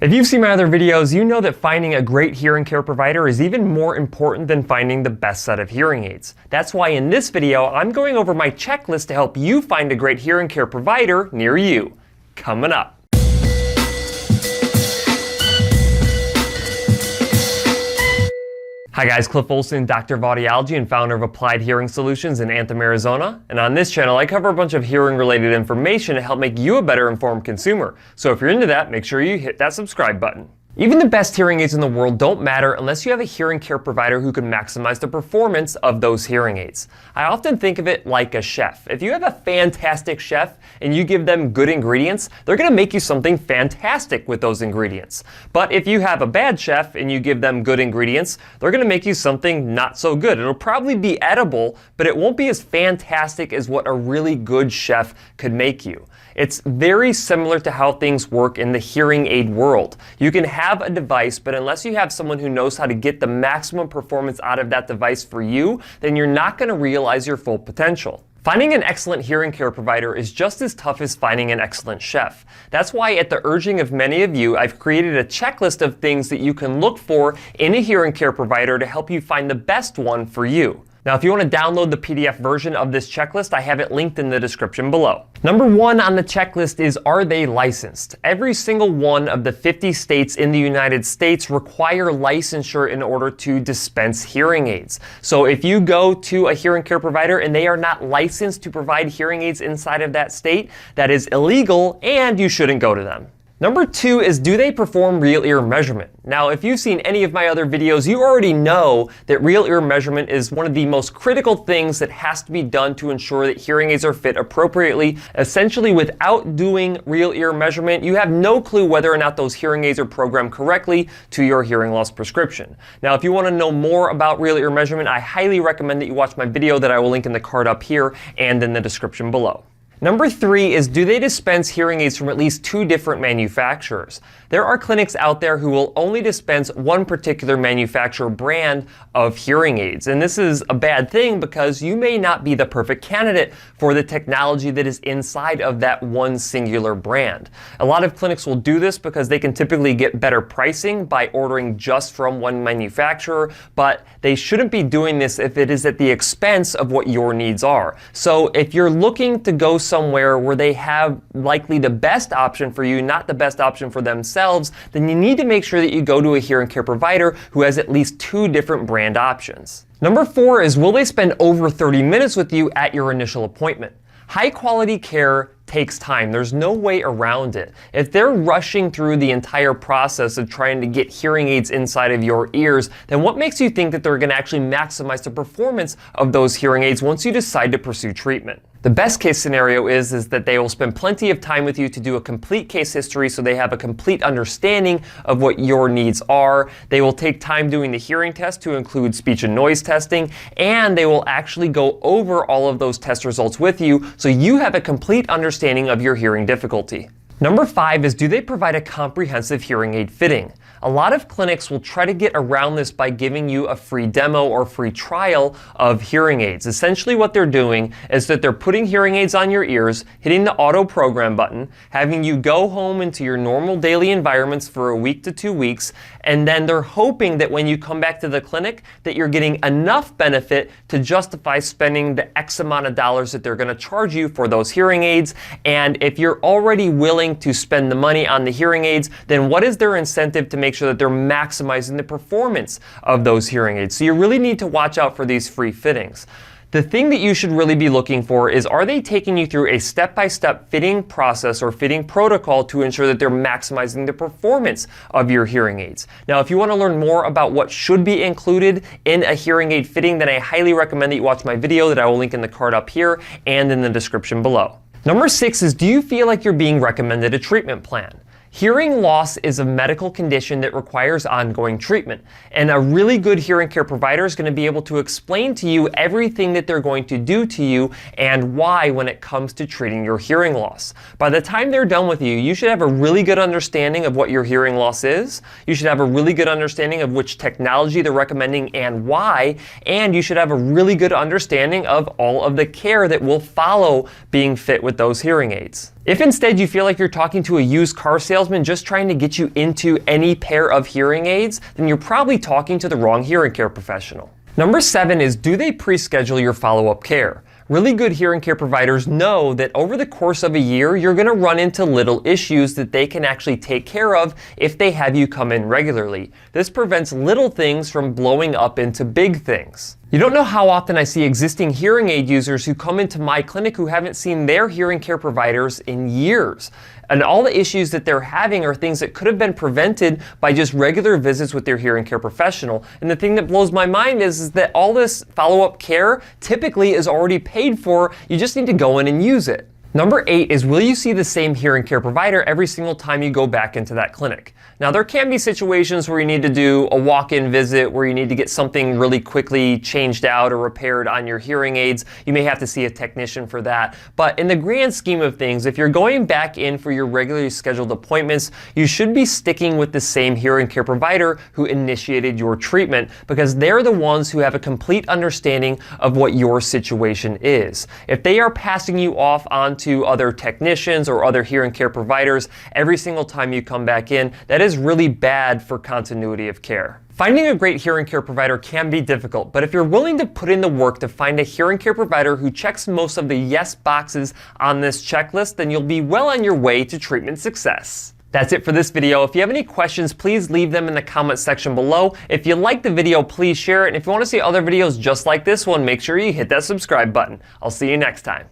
If you've seen my other videos, you know that finding a great hearing care provider is even more important than finding the best set of hearing aids. That's why in this video, I'm going over my checklist to help you find a great hearing care provider near you. Coming up. Hi guys, Cliff Olson, Doctor of Audiology and founder of Applied Hearing Solutions in Anthem, Arizona. And on this channel, I cover a bunch of hearing related information to help make you a better informed consumer. So if you're into that, make sure you hit that subscribe button. Even the best hearing aids in the world don't matter unless you have a hearing care provider who can maximize the performance of those hearing aids. I often think of it like a chef. If you have a fantastic chef and you give them good ingredients, they're going to make you something fantastic with those ingredients. But if you have a bad chef and you give them good ingredients, they're going to make you something not so good. It'll probably be edible, but it won't be as fantastic as what a really good chef could make you. It's very similar to how things work in the hearing aid world. You can have a device, but unless you have someone who knows how to get the maximum performance out of that device for you, then you're not going to realize your full potential. Finding an excellent hearing care provider is just as tough as finding an excellent chef. That's why, at the urging of many of you, I've created a checklist of things that you can look for in a hearing care provider to help you find the best one for you. Now, if you want to download the PDF version of this checklist, I have it linked in the description below. Number one on the checklist is, are they licensed? Every single one of the 50 states in the United States require licensure in order to dispense hearing aids. So if you go to a hearing care provider and they are not licensed to provide hearing aids inside of that state, that is illegal and you shouldn't go to them. Number two is, do they perform real ear measurement? Now, if you've seen any of my other videos, you already know that real ear measurement is one of the most critical things that has to be done to ensure that hearing aids are fit appropriately. Essentially, without doing real ear measurement, you have no clue whether or not those hearing aids are programmed correctly to your hearing loss prescription. Now, if you want to know more about real ear measurement, I highly recommend that you watch my video that I will link in the card up here and in the description below. Number three is, do they dispense hearing aids from at least 2 different manufacturers? There are clinics out there who will only dispense one particular manufacturer brand of hearing aids. And this is a bad thing because you may not be the perfect candidate for the technology that is inside of that one singular brand. A lot of clinics will do this because they can typically get better pricing by ordering just from one manufacturer, but they shouldn't be doing this if it is at the expense of what your needs are. So if you're looking to go somewhere where they have likely the best option for you, not the best option for themselves, then you need to make sure that you go to a hearing care provider who has at least 2 different brand options. Number four is, will they spend over 30 minutes with you at your initial appointment? High quality care takes time. There's no way around it. If they're rushing through the entire process of trying to get hearing aids inside of your ears, then what makes you think that they're going to actually maximize the performance of those hearing aids once you decide to pursue treatment? The best case scenario is that they will spend plenty of time with you to do a complete case history so they have a complete understanding of what your needs are. They will take time doing the hearing test to include speech and noise testing, and they will actually go over all of those test results with you so you have a complete understanding of your hearing difficulty. Number five is, do they provide a comprehensive hearing aid fitting? A lot of clinics will try to get around this by giving you a free demo or free trial of hearing aids. Essentially what they're doing is that they're putting hearing aids on your ears, hitting the auto program button, having you go home into your normal daily environments for a week to 2 weeks, and then they're hoping that when you come back to the clinic that you're getting enough benefit to justify spending the X amount of dollars that they're going to charge you for those hearing aids. And if you're already willing to spend the money on the hearing aids, then what is their incentive to make sure that they're maximizing the performance of those hearing aids? So you really need to watch out for these free fittings. The thing that you should really be looking for is, are they taking you through a step-by-step fitting process or fitting protocol to ensure that they're maximizing the performance of your hearing aids? Now, if you want to learn more about what should be included in a hearing aid fitting, then I highly recommend that you watch my video that I will link in the card up here and in the description below. Number six is, do you feel like you're being recommended a treatment plan? Hearing loss is a medical condition that requires ongoing treatment, and a really good hearing care provider is going to be able to explain to you everything that they're going to do to you and why when it comes to treating your hearing loss. By the time they're done with you, you should have a really good understanding of what your hearing loss is. You should have a really good understanding of which technology they're recommending and why, and you should have a really good understanding of all of the care that will follow being fit with those hearing aids. If instead you feel like you're talking to a used car salesman just trying to get you into any pair of hearing aids, then you're probably talking to the wrong hearing care professional. Number 7 is, do they pre-schedule your follow-up care? Really good hearing care providers know that over the course of a year, you're going to run into little issues that they can actually take care of if they have you come in regularly. This prevents little things from blowing up into big things. You don't know how often I see existing hearing aid users who come into my clinic who haven't seen their hearing care providers in years. And all the issues that they're having are things that could have been prevented by just regular visits with their hearing care professional. And the thing that blows my mind is that all this follow-up care typically is already paid for. You just need to go in and use it. Number 8 is, will you see the same hearing care provider every single time you go back into that clinic? Now, there can be situations where you need to do a walk-in visit, where you need to get something really quickly changed out or repaired on your hearing aids. You may have to see a technician for that. But in the grand scheme of things, if you're going back in for your regularly scheduled appointments, you should be sticking with the same hearing care provider who initiated your treatment, because they're the ones who have a complete understanding of what your situation is. If they are passing you off onto other technicians or other hearing care providers every single time you come back in, that is really bad for continuity of care. Finding a great hearing care provider can be difficult, but if you're willing to put in the work to find a hearing care provider who checks most of the yes boxes on this checklist, then you'll be well on your way to treatment success. That's it for this video. If you have any questions, please leave them in the comment section below. If you liked the video, please share it. And if you want to see other videos just like this one, make sure you hit that subscribe button. I'll see you next time.